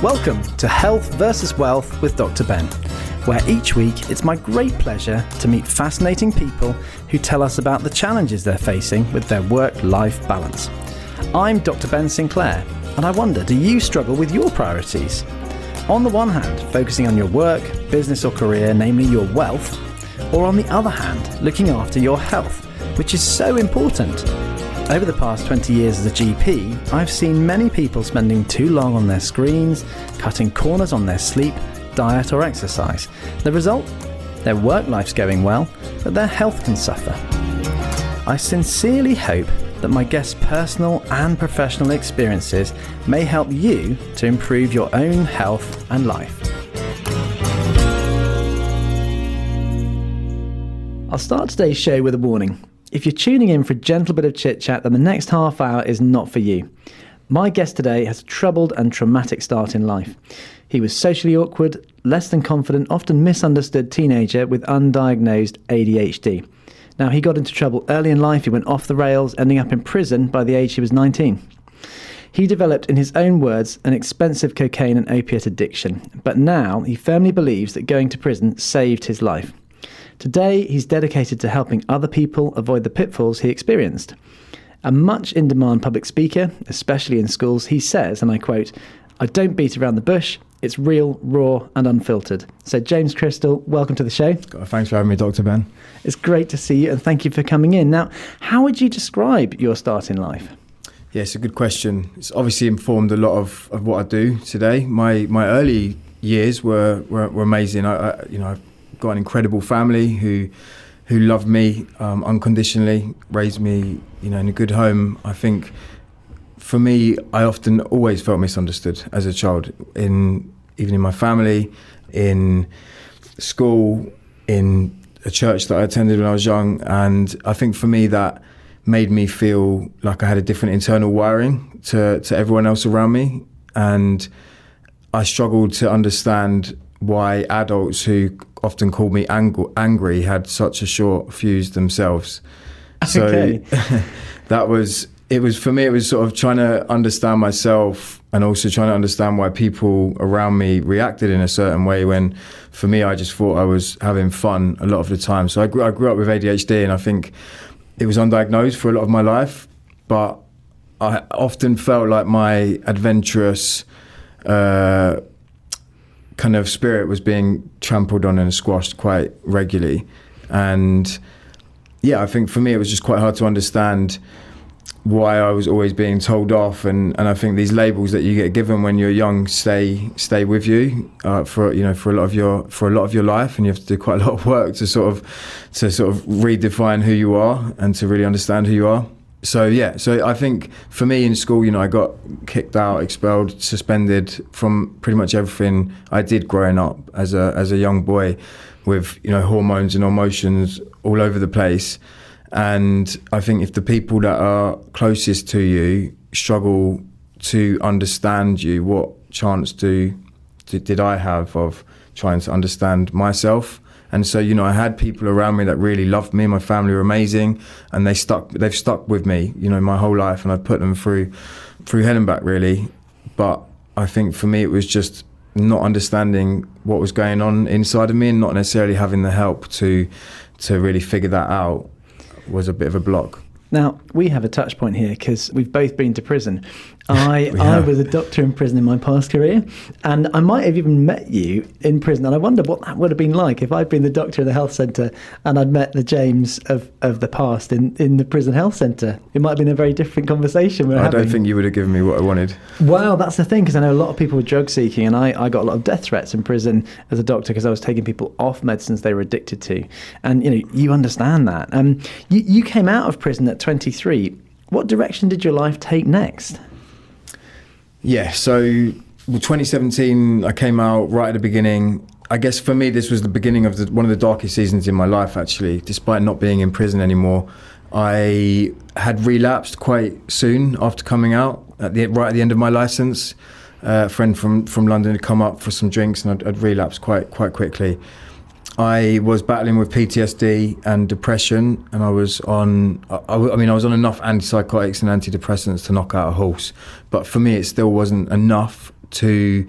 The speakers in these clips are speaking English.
Welcome to Health versus Wealth with Dr. Ben, where each week it's my great pleasure to meet fascinating people who tell us about the challenges they're facing with their work-life balance. I'm Dr. Ben Sinclair, and I wonder, do you struggle with your priorities? On the one hand, focusing on your work, business or career, namely your wealth, or on the other hand, looking after your health, which is so important. Over the past 20 years as a GP, I've seen many people spending too long on their screens, cutting corners on their sleep, diet or exercise. The result? Their work life's going well, but their health can suffer. I sincerely hope that my guests' personal and professional experiences may help you to improve your own health and life. I'll start today's show with a warning. If you're tuning in for a gentle bit of chit-chat, then the next half hour is not for you. My guest today has a troubled and traumatic start in life. He was socially awkward, less than confident, often misunderstood teenager with undiagnosed ADHD. Now, he got into trouble early in life. He went off the rails, ending up in prison by the age he was 19. He developed, in his own words, an expensive cocaine and opiate addiction. But now he firmly believes that going to prison saved his life. Today, he's dedicated to helping other people avoid the pitfalls he experienced. A much in-demand public speaker, especially in schools, he says, and I quote, "I don't beat around the bush. It's real, raw and unfiltered." So James Crystal, welcome to the show. Thanks for having me, Dr. Ben. It's great to see you and thank you for coming in. Now, how would you describe your start in life? Yeah, it's a good question. It's obviously informed a lot of what I do today. My early years were amazing. I've got an incredible family who loved me unconditionally, raised me, in a good home. I think for me, I often always felt misunderstood as a child, even in my family, in school, in a church that I attended when I was young. And I think for me, that made me feel like I had a different internal wiring to everyone else around me. And I struggled to understand why adults who often called me angry had such a short fuse themselves. Okay. So for me, it was sort of trying to understand myself and also trying to understand why people around me reacted in a certain way, when for me, I just thought I was having fun a lot of the time. So I grew up with ADHD, and I think it was undiagnosed for a lot of my life, but I often felt like my adventurous kind of spirit was being trampled on and squashed quite regularly. And yeah, I think for me, it was just quite hard to understand why I was always being told off, and I think these labels that you get given when you're young stay with you for a lot of your life, and you have to do quite a lot of work to sort of redefine who you are and to really understand who you are. So I think for me in school, I got kicked out, expelled, suspended from pretty much everything I did growing up as a young boy, with hormones and emotions all over the place. And I think if the people that are closest to you struggle to understand you, what chance did I have of trying to understand myself? And so, I had people around me that really loved me. My family were amazing, and they've stuck with me, my whole life, and I've put them through hell and back, really. But I think for me, it was just not understanding what was going on inside of me, and not necessarily having the help to really figure that out was a bit of a block. Now, we have a touch point here because we've both been to prison. I was a doctor in prison in my past career, and I might have even met you in prison, and I wonder what that would have been like if I'd been the doctor in the health centre and I'd met the James of the past in the prison health centre. It might have been a very different conversation we're having. I don't think you would have given me what I wanted. Well, that's the thing, because I know a lot of people were drug seeking, and I got a lot of death threats in prison as a doctor because I was taking people off medicines they were addicted to. And, you understand that. You came out of prison at 23. What direction did your life take next? Yeah, so 2017, I came out right at the beginning. I guess for me, this was the beginning of one of the darkest seasons in my life, actually. Despite not being in prison anymore, I had relapsed quite soon after coming out, right at the end of my licence. A friend from London had come up for some drinks, and I'd relapsed quite quickly. I was battling with PTSD and depression, and I was on enough antipsychotics and antidepressants to knock out a horse. But for me, it still wasn't enough to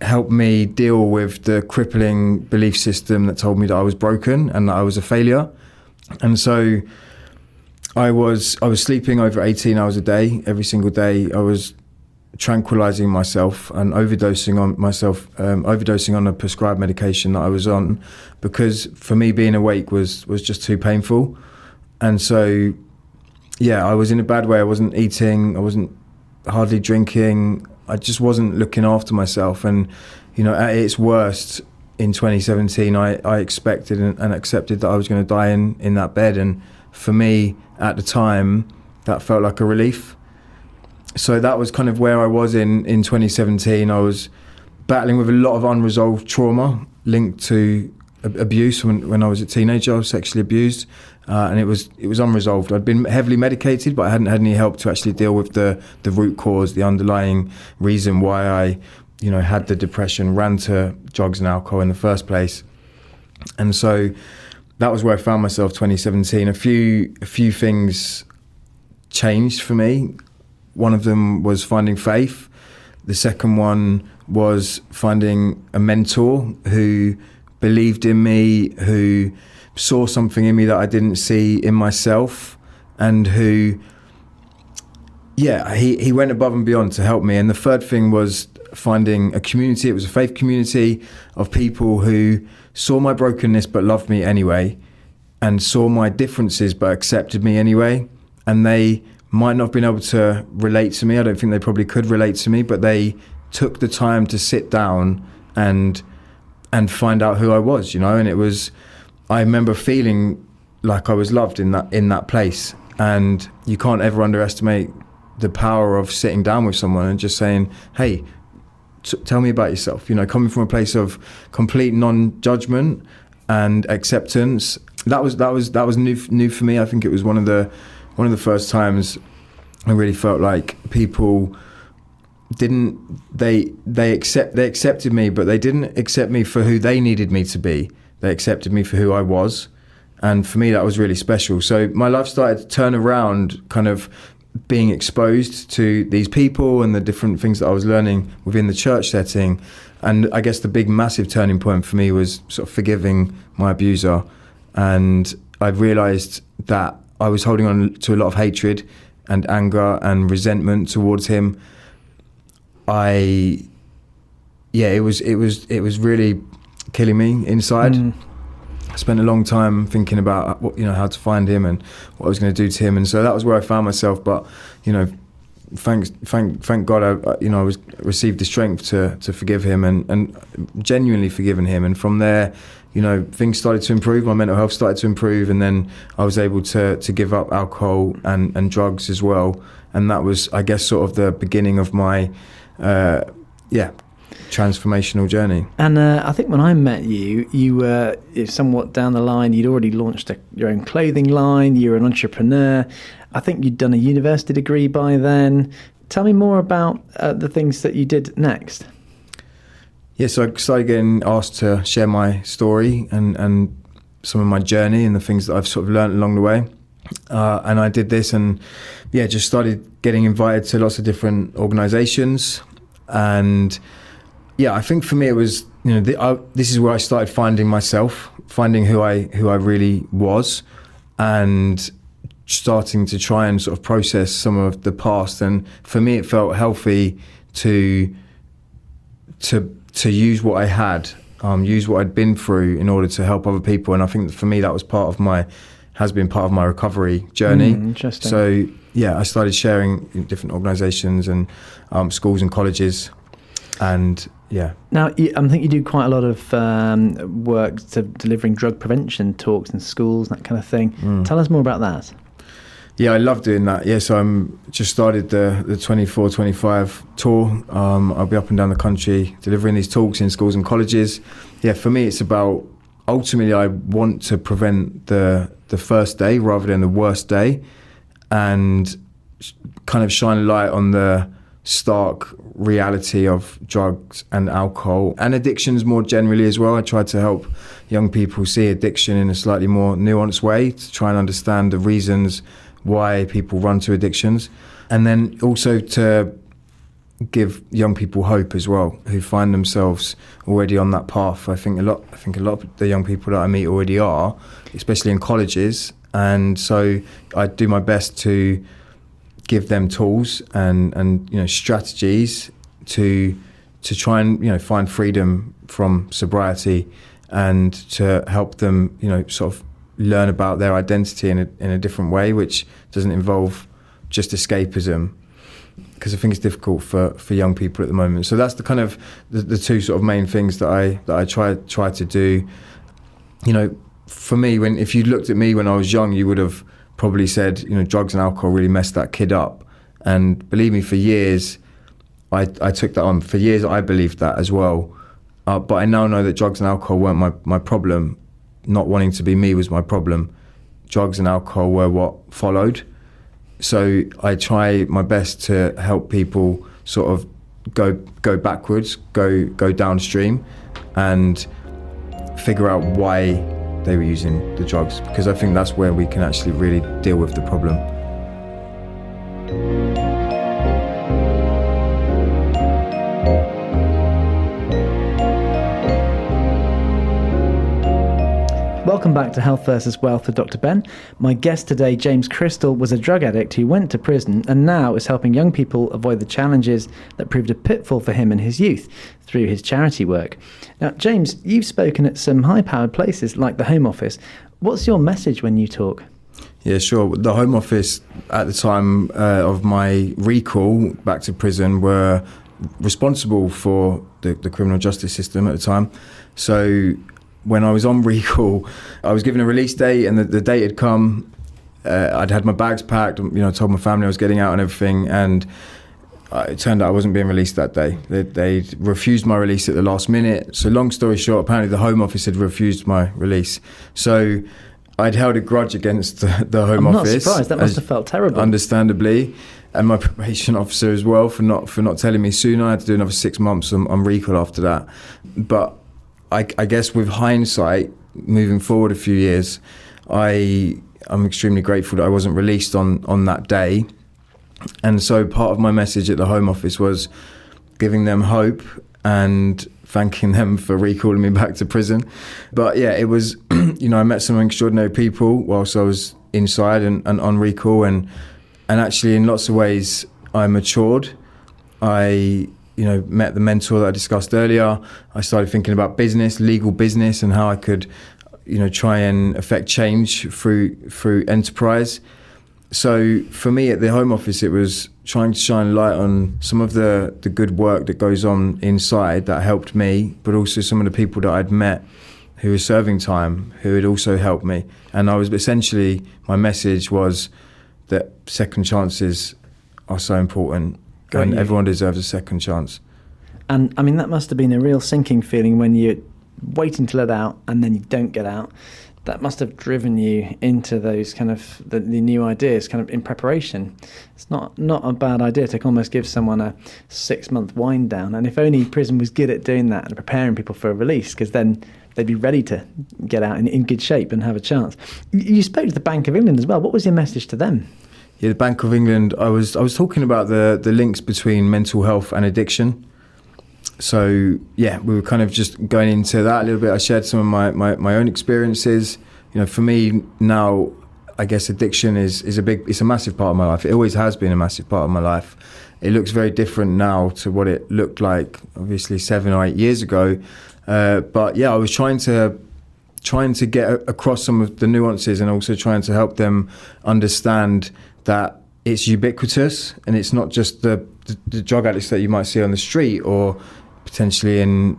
help me deal with the crippling belief system that told me that I was broken and that I was a failure. And so I was sleeping over 18 hours a day, every single day. I was tranquilizing myself and overdosing on a prescribed medication that I was on, because for me being awake was just too painful. And so, yeah, I was in a bad way. I wasn't eating, I wasn't hardly drinking. I just wasn't looking after myself. And, you know, at its worst in 2017, I expected and accepted that I was going to die in that bed. And for me, at the time, that felt like a relief. So that was kind of where I was in 2017. I was battling with a lot of unresolved trauma linked to abuse. When I was a teenager, I was sexually abused, and it was unresolved. I'd been heavily medicated, but I hadn't had any help to actually deal with the root cause, the underlying reason why I, you know, had the depression, ran to drugs and alcohol in the first place. And so that was where I found myself 2017. A few things changed for me. One of them was finding faith. The second one was finding a mentor who believed in me, who saw something in me that I didn't see in myself, and who, he went above and beyond to help me. And the third thing was finding a community. It was a faith community of people who saw my brokenness but loved me anyway, and saw my differences but accepted me anyway. And they might not have been able to relate to me. I don't think they probably could relate to me, but they took the time to sit down and find out who I was, you know. And I remember feeling like I was loved in that place. And you can't ever underestimate the power of sitting down with someone and just saying, hey, tell me about yourself. You know, coming from a place of complete non-judgment and acceptance. That was new for me. I think it was one of the first times I really felt like people accepted me, but they didn't accept me for who they needed me to be. They accepted me for who I was. And for me, that was really special. So my life started to turn around, kind of being exposed to these people and the different things that I was learning within the church setting. And I guess the big, massive turning point for me was sort of forgiving my abuser. And I realized that I was holding on to a lot of hatred and anger and resentment towards him. It was really killing me inside. I spent a long time thinking about how to find him and what I was going to do to him, and so that was where I found myself. But you know, thank God, I received the strength to forgive him and genuinely forgiven him, and from there, you know, things started to improve. My mental health started to improve, and then I was able to give up alcohol and drugs as well. And that was, I guess, sort of the beginning of my transformational journey. And I think when I met you, you were somewhat down the line. You'd already launched your own clothing line. You were an entrepreneur. I think you'd done a university degree by then. Tell me more about the things that you did next. Yeah, so I started getting asked to share my story and some of my journey and the things that I've sort of learned along the way. And I did this and just started getting invited to lots of different organisations. And I think for me it was, this is where I started finding myself, finding who I really was, and starting to try and sort of process some of the past. And for me it felt healthy to use what I had, use what I'd been through in order to help other people. And I think that for me that was has been part of my recovery journey. Interesting. So I started sharing in different organisations and schools and colleges, and Now, I think you do quite a lot of work to delivering drug prevention talks in schools, that kind of thing. Tell us more about that. Yeah, I love doing that. So I'm just started the 24-25 tour. I'll be up and down the country delivering these talks in schools and colleges. For me, it's about, ultimately, I want to prevent the first day rather than the worst day, and kind of shine a light on the stark reality of drugs and alcohol and addictions more generally as well. I try to help young people see addiction in a slightly more nuanced way, to try and understand the reasons why people run to addictions, and then also to give young people hope as well, who find themselves already on that path. I think a lot of the young people that I meet already are, especially in colleges, and so I do my best to give them tools and strategies to try and find freedom from sobriety, and to help them sort of learn about their identity in a different way, which doesn't involve just escapism, because I think it's difficult for young people at the moment. So that's the kind of the two sort of main things that I try to do. For me, if you looked at me when I was young, you would have probably said, drugs and alcohol really messed that kid up. And believe me, for years, I took that on. For years, I believed that as well. But I now know that drugs and alcohol weren't my problem. Not wanting to be me was my problem. Drugs and alcohol were what followed. So I try my best to help people sort of go backwards, go downstream, and figure out why they were using the drugs, because I think that's where we can actually really deal with the problem. Welcome back to Health versus Wealth with Dr. Ben. My guest today, James Crystal, was a drug addict who went to prison and now is helping young people avoid the challenges that proved a pitfall for him in his youth through his charity work. Now, James, you've spoken at some high-powered places like the Home Office. What's your message when you talk? Yeah, sure. The Home Office at the time of my recall back to prison were responsible for the criminal justice system at the time. So when I was on recall, I was given a release date, and the date had come. I'd had my bags packed, I told my family I was getting out and everything, and it turned out I wasn't being released that day. They refused my release at the last minute. So long story short, apparently the Home Office had refused my release. So I'd held a grudge against the Home Office. I'm not surprised. That must have felt terrible. Understandably. And my probation officer as well for not telling me sooner. I had to do another 6 months on recall after that. But I guess with hindsight, moving forward a few years, I'm extremely grateful that I wasn't released on that day. And so part of my message at the Home Office was giving them hope and thanking them for recalling me back to prison. But yeah, it was, I met some extraordinary people whilst I was inside and on recall, and actually in lots of ways I matured. I met the mentor that I discussed earlier. I started thinking about legal business, and how I could, try and affect change through enterprise. So for me at the Home Office, it was trying to shine light on some of the good work that goes on inside that helped me, but also some of the people that I'd met who were serving time who had also helped me. And my message was that second chances are so important. And everyone deserves a second chance. And I mean, that must have been a real sinking feeling when you're waiting to let out and then you don't get out. That must have driven you into those kind of the new ideas kind of in preparation. It's not a bad idea to almost give someone a 6-month wind down. And if only prison was good at doing that and preparing people for a release, because then they'd be ready to get out in good shape and have a chance. You spoke to the Bank of England as well. What was your message to them? Yeah, the Bank of England, I was talking about the links between mental health and addiction. So yeah, we were kind of just going into that a little bit. I shared some of my own experiences. For me now, I guess addiction is it's a massive part of my life. It always has been a massive part of my life. It looks very different now to what it looked like, obviously 7 or 8 years ago. But yeah, I was trying to get across some of the nuances, and also trying to help them understand that it's ubiquitous, and it's not just the drug addicts that you might see on the street, or potentially in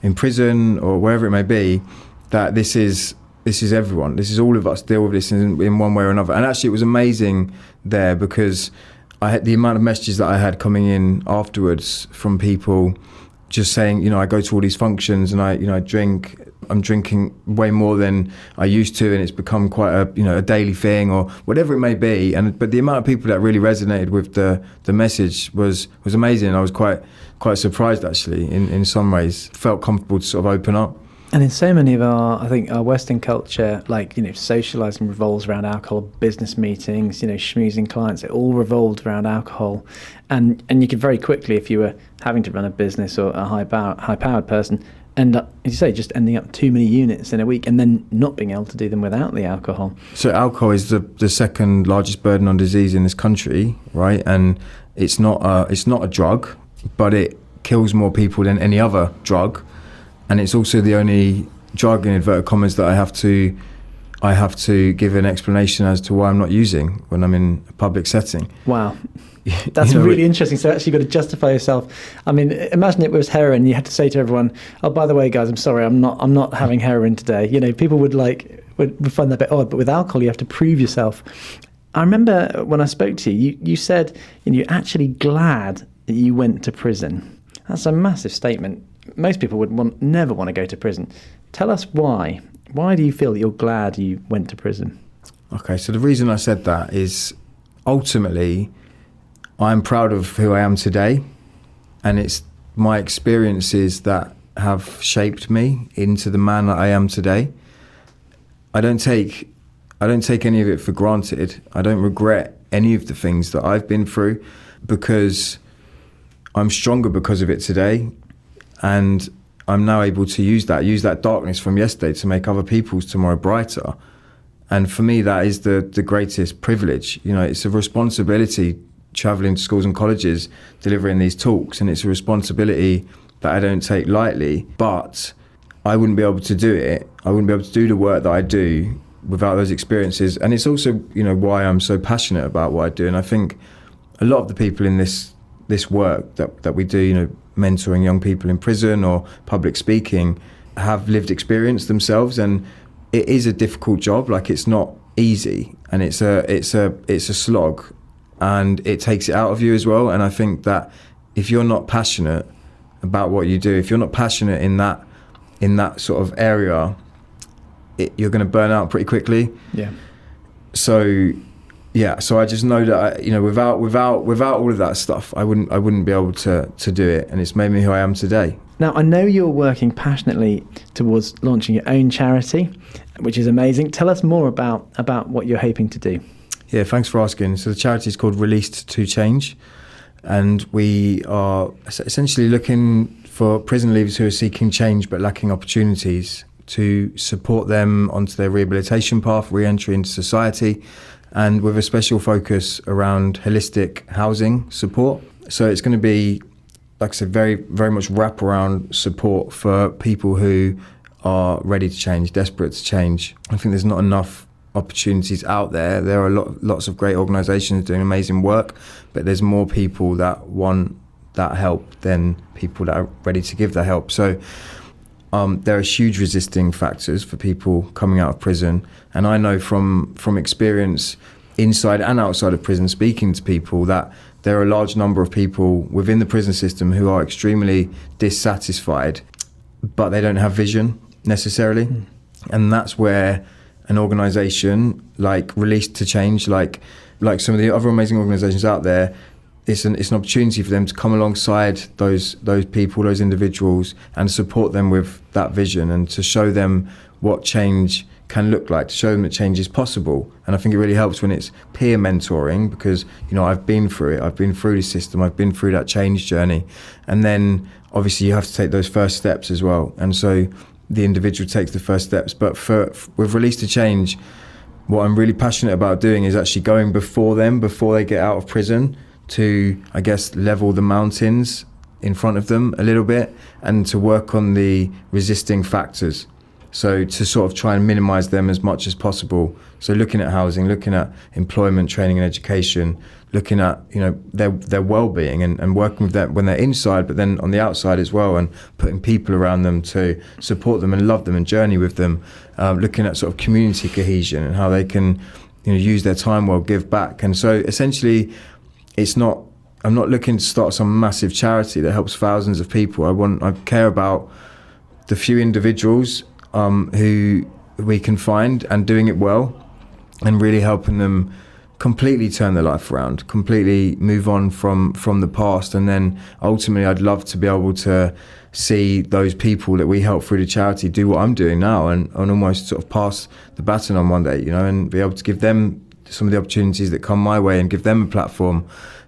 in prison or wherever it may be. That this is everyone. This is all of us deal with this in one way or another. And actually, it was amazing there, because I had the amount of messages that I had coming in afterwards from people just saying, I go to all these functions and I drink. I'm drinking way more than I used to, and it's become quite a daily thing, or whatever it may be. But the amount of people that really resonated with the message was amazing. I was quite surprised, actually, in some ways. Felt comfortable to sort of open up. And in so many of our Western culture, like, socialising revolves around alcohol, business meetings, schmoozing clients, it all revolved around alcohol. And you could very quickly, if you were having to run a business or a high-powered person, end up, as you say, just ending up too many units in a week and then not being able to do them without the alcohol. So alcohol is the second largest burden on disease in this country, right? And it's not a drug, but it kills more people than any other drug. And it's also the only drug, in inverted commas, that I have to give an explanation as to why I'm not using when I'm in a public setting. Wow. That's really interesting. So actually you've got to justify yourself. I mean, imagine it was heroin. You had to say to everyone, oh, by the way, guys, I'm sorry, I'm not having heroin today. People would find that a bit odd, but with alcohol, you have to prove yourself. I remember when I spoke to you, you said you're actually glad that you went to prison. That's a massive statement. Most people would never want to go to prison. Tell us why. Why do you feel that you're glad you went to prison? Okay, so the reason I said that is ultimately I'm proud of who I am today, and it's my experiences that have shaped me into the man that I am today. I don't take any of it for granted. I don't regret any of the things that I've been through, because I'm stronger because of it today. And I'm now able to use that darkness from yesterday to make other people's tomorrow brighter. And for me, that is the greatest privilege. It's a responsibility traveling to schools and colleges, delivering these talks, and it's a responsibility that I don't take lightly. But I wouldn't be able to do it. I wouldn't be able to do the work that I do without those experiences. And it's also, why I'm so passionate about what I do. And I think a lot of the people in this work that we do, mentoring young people in prison or public speaking, have lived experience themselves, and it is a difficult job. Like, it's not easy, and it's a slog, and it takes it out of you as well. And I think that if you're not passionate about what you do, if you're not passionate in that sort of area, you're going to burn out pretty quickly. Yeah. So I just know that without all of that stuff, I wouldn't be able to do it, and it's made me who I am today. Now, I know you're working passionately towards launching your own charity, which is amazing. Tell us more about what you're hoping to do. Yeah, thanks for asking. So the charity is called Released to Change, and we are essentially looking for prison leavers who are seeking change but lacking opportunities, to support them onto their rehabilitation path, re-entry into society, and with a special focus around holistic housing support. So it's going to be, like I said, very, very much wraparound support for people who are ready to change, desperate to change. I think there's not enough opportunities out there. There are lots of great organisations doing amazing work, but there's more people that want that help than people that are ready to give that help. So there are huge resisting factors for people coming out of prison. And I know from experience inside and outside of prison, speaking to people, that there are a large number of people within the prison system who are extremely dissatisfied, but they don't have vision necessarily. And that's where an organisation like Released to Change, like some of the other amazing organisations out there, it's an opportunity for them to come alongside those people, those individuals, and support them with that vision, and to show them what change can look like, to show them that change is possible. And I think it really helps when it's peer mentoring, because I've been through it, I've been through the system, I've been through that change journey, and then obviously you have to take those first steps as well. And so the individual takes the first steps. But with Released to Change, what I'm really passionate about doing is actually going before they get out of prison, to, I guess, level the mountains in front of them a little bit, and to work on the resisting factors. So to sort of try and minimise them as much as possible. So looking at housing, looking at employment, training and education, looking at their well-being, and working with them when they're inside, but then on the outside as well, and putting people around them to support them and love them and journey with them. Looking at sort of community cohesion and how they can use their time well, give back. And so essentially, I'm not looking to start some massive charity that helps thousands of people. I care about the few individuals who we can find, and doing it well, and really helping them completely turn their life around, completely move on from the past. And then ultimately I'd love to be able to see those people that we help through the charity do what I'm doing now, and almost sort of pass the baton on one day, you know, and be able to give them some of the opportunities that come my way and give them a platform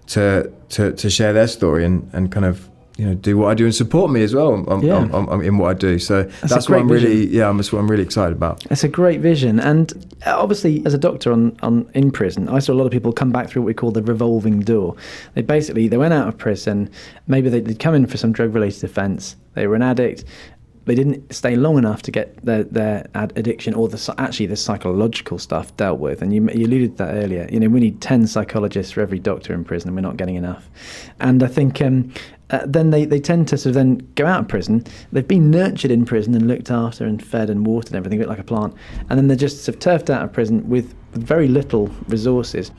to share their story and kind of, you know, do what I do and support me as well in what I do. So that's what I'm really, that's what I'm really excited about. It's a great vision. And obviously, as a doctor in prison, I saw a lot of people come back through what we call the revolving door. They went out of prison, maybe they'd come in for some drug-related offence, they were an addict, they didn't stay long enough to get their addiction or the psychological stuff dealt with. And you alluded to that earlier. You know, we need 10 psychologists for every doctor in prison, and we're not getting enough. And I think then they tend to sort of then go out of prison. They've been nurtured in prison and looked after and fed and watered and everything, a bit like a plant. And then they're just sort of turfed out of prison with very little resources.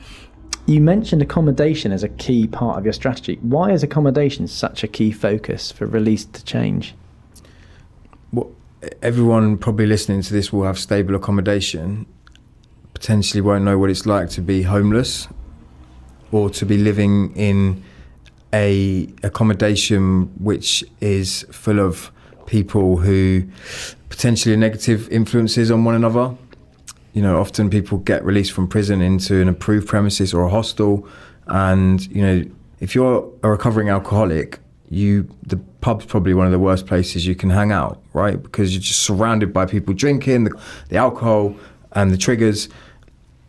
You mentioned accommodation as a key part of your strategy. Why is accommodation such a key focus for release to change? Well, everyone probably listening to this will have stable accommodation, potentially won't know what it's like to be homeless or to be living in a accommodation which is full of people who potentially are negative influences on one another. You know, often people get released from prison into an approved premises or a hostel, and, you know, if you're a recovering alcoholic, the pub's probably one of the worst places you can hang out, right? Because you're just surrounded by people drinking, the alcohol and the triggers.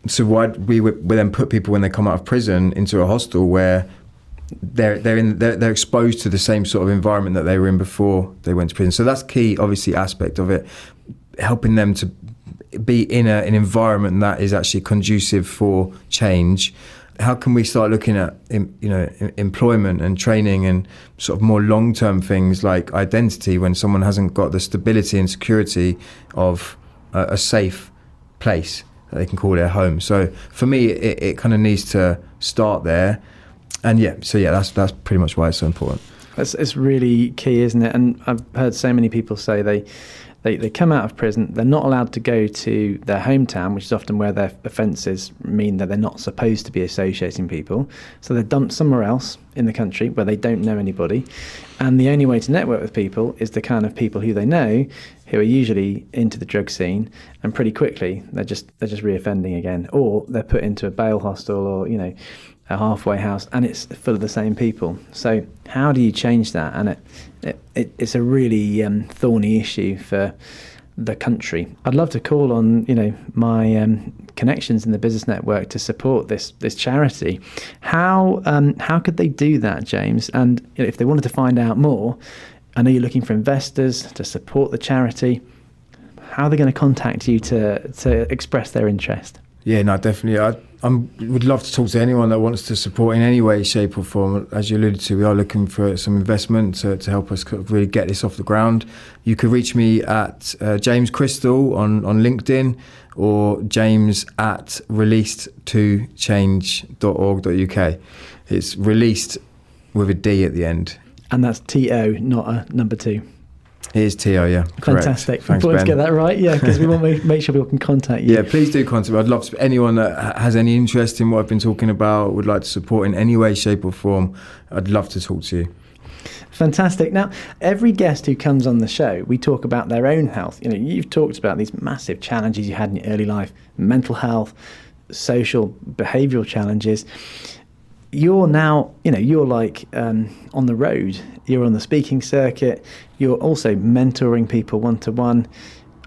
So why we then put people when they come out of prison into a hostel where they're exposed to the same sort of environment that they were in before they went to prison. So that's key, obviously, aspect of it, helping them to be in an environment that is actually conducive for change. How can we start looking at, you know, employment and training and sort of more long-term things like identity when someone hasn't got the stability and security of a safe place that they can call their home? So for me, it kind of needs to start there. And that's pretty much why it's so important. It's really key, isn't it? And I've heard so many people say they come out of prison, they're not allowed to go to their hometown, which is often where their offences mean that they're not supposed to be associating people. So they're dumped somewhere else in the country where they don't know anybody. And the only way to network with people is the kind of people who they know, who are usually into the drug scene, and pretty quickly they're just reoffending again, or they're put into a bail hostel or, you know, a halfway house, and it's full of the same people. So how do you change that? And it's a really thorny issue for the country. I'd love to call on, you know, my connections in the business network to support this charity. How could they do that, James? And, you know, if they wanted to find out more, I know you're looking for investors to support the charity. How are they going to contact you to express their interest? Yeah, no, definitely. I would love to talk to anyone that wants to support in any way, shape or form. As you alluded to, we are looking for some investment to help us really get this off the ground. You could reach me at James Crystal on LinkedIn, or james at released2change.org.uk. It's released with a D at the end. And that's T-O, not a number 2. It is T-O, yeah. Fantastic. Thanks, important Ben. to get that right, yeah, because we want to make sure people can contact you. Yeah, please do contact me. I'd love to. Anyone that has any interest in what I've been talking about, would like to support in any way, shape or form, I'd love to talk to you. Fantastic. Now, every guest who comes on the show, we talk about their own health. You know, you've talked about these massive challenges you had in your early life, mental health, social, behavioural challenges. You're now, you know, you're like on the road. You're on the speaking circuit. You're also mentoring people one-to-one.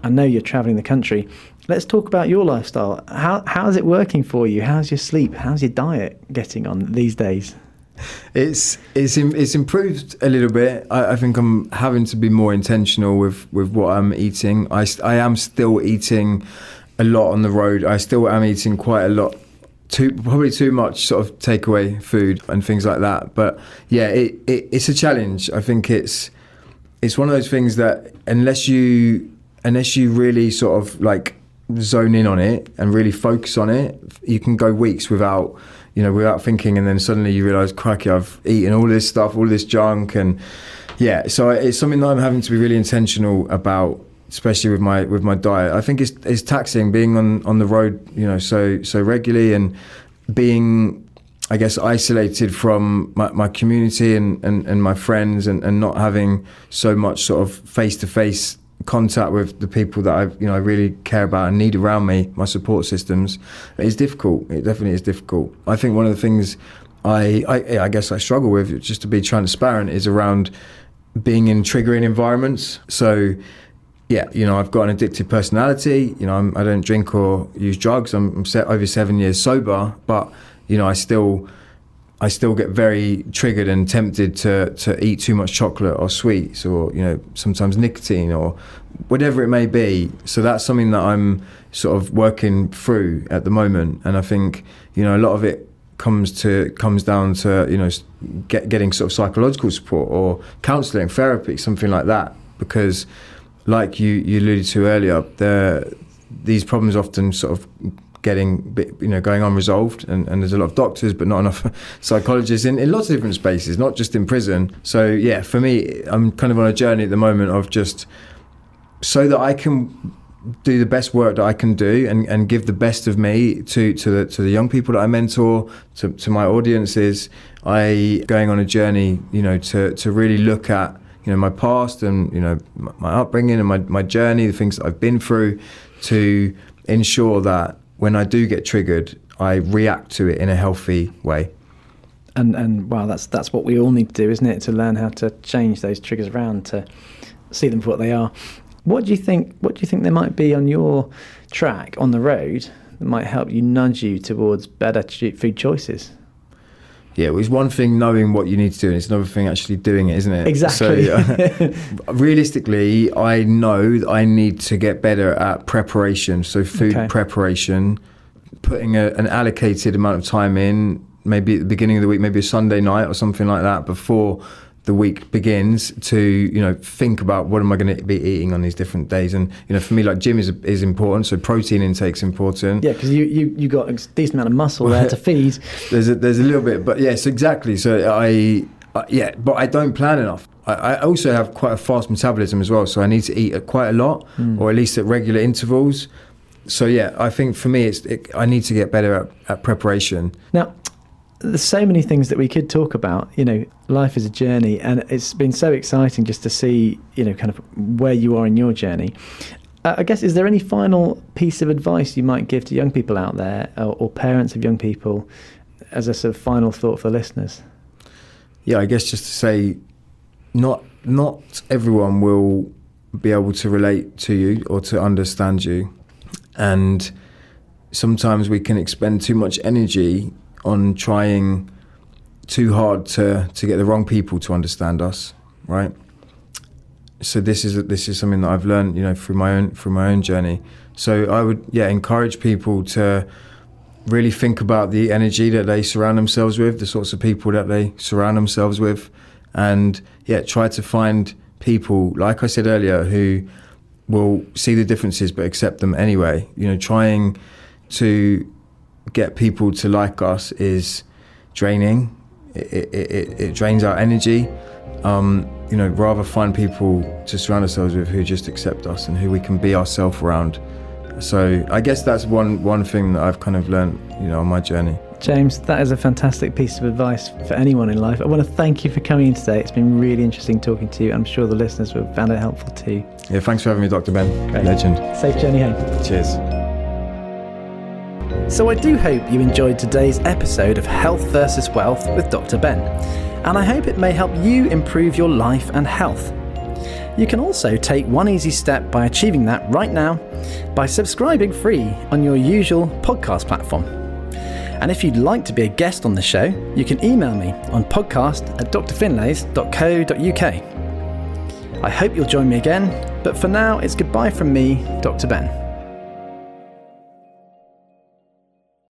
I know you're travelling the country. Let's talk about your lifestyle. How is it working for you? How's your sleep? How's your diet getting on these days? It's improved a little bit. I think I'm having to be more intentional with what I'm eating. I am still eating a lot on the road. I still am eating quite a lot. Probably too much sort of takeaway food and things like that. But yeah, it's a challenge. I think it's one of those things that unless you really sort of like zone in on it and really focus on it, you can go weeks without thinking, and then suddenly you realise, crikey, I've eaten all this stuff, all this junk, and yeah. So it's something that I'm having to be really intentional about, especially with my diet. I think it's taxing being on the road, you know, so regularly, and being, I guess, isolated from my community and my friends, and not having so much sort of face-to-face contact with the people that I really care about and need around me, my support systems, is difficult. It definitely is difficult. I think one of the things I guess I struggle with, just to be transparent, is around being in triggering environments. So yeah, I've got an addictive personality. I don't drink or use drugs. I'm over 7 years sober, but I still get very triggered and tempted to eat too much chocolate or sweets, or sometimes nicotine or whatever it may be. So that's something that I'm sort of working through at the moment, and I think a lot of it comes down to getting sort of psychological support or counselling, therapy, something like that, because like you alluded to earlier, these problems often sort of going unresolved, and there's a lot of doctors but not enough psychologists in lots of different spaces, not just in prison. So yeah, for me, I'm kind of on a journey at the moment of just so that I can do the best work that I can do and give the best of me to the young people that I mentor, to my audiences. Going on a journey, to really look at my past and my upbringing and my journey, the things that I've been through, to ensure that when I do get triggered, I react to it in a healthy way. And wow, that's what we all need to do, isn't it? To learn how to change those triggers around, to see them for what they are. What do you think there might be on your track on the road that might help you, nudge you towards better food choices? Yeah, it was one thing knowing what you need to do, and it's another thing actually doing it, isn't it? Exactly. So, realistically, I know that I need to get better at preparation. So food preparation, putting an allocated amount of time in, maybe at the beginning of the week, maybe a Sunday night or something like that, before the week begins, to think about what am I going to be eating on these different days. And for me, like, gym is important, so protein intake's important. Yeah, because you got a decent amount of muscle there to feed. There's a little bit, but yes, exactly. So but I don't plan enough. I also have quite a fast metabolism as well, so I need to eat quite a lot, or at least at regular intervals. So yeah, I think for me, I need to get better at preparation. Now, there's so many things that we could talk about. Life is a journey, and it's been so exciting just to see, kind of where you are in your journey. I guess, is there any final piece of advice you might give to young people out there, or parents of young people, as a sort of final thought for the listeners? Yeah, I guess just to say, not everyone will be able to relate to you or to understand you, and sometimes we can expend too much energy on trying too hard to get the wrong people to understand us, right? So this is something that I've learned, through my own journey. So I would encourage people to really think about the energy that they surround themselves with, the sorts of people that they surround themselves with, and try to find people, like I said earlier, who will see the differences but accept them anyway. Trying to get people to like us is draining. It drains our energy. Rather find people to surround ourselves with who just accept us and who we can be ourselves around. So I guess that's one thing that I've kind of learned, on my journey. James, that is a fantastic piece of advice for anyone in life. I want to thank you for coming in today. It's been really interesting talking to you. I'm sure the listeners have found it helpful too. Yeah, thanks for having me, Dr. Ben. Great. Legend. Safe journey home. Cheers. So I do hope you enjoyed today's episode of Health versus Wealth with Dr. Ben, and I hope it may help you improve your life and health. You can also take one easy step by achieving that right now by subscribing free on your usual podcast platform. And if you'd like to be a guest on the show, you can email me on podcast@drfinlays.co.uk. I hope you'll join me again, but for now it's goodbye from me, Dr. Ben.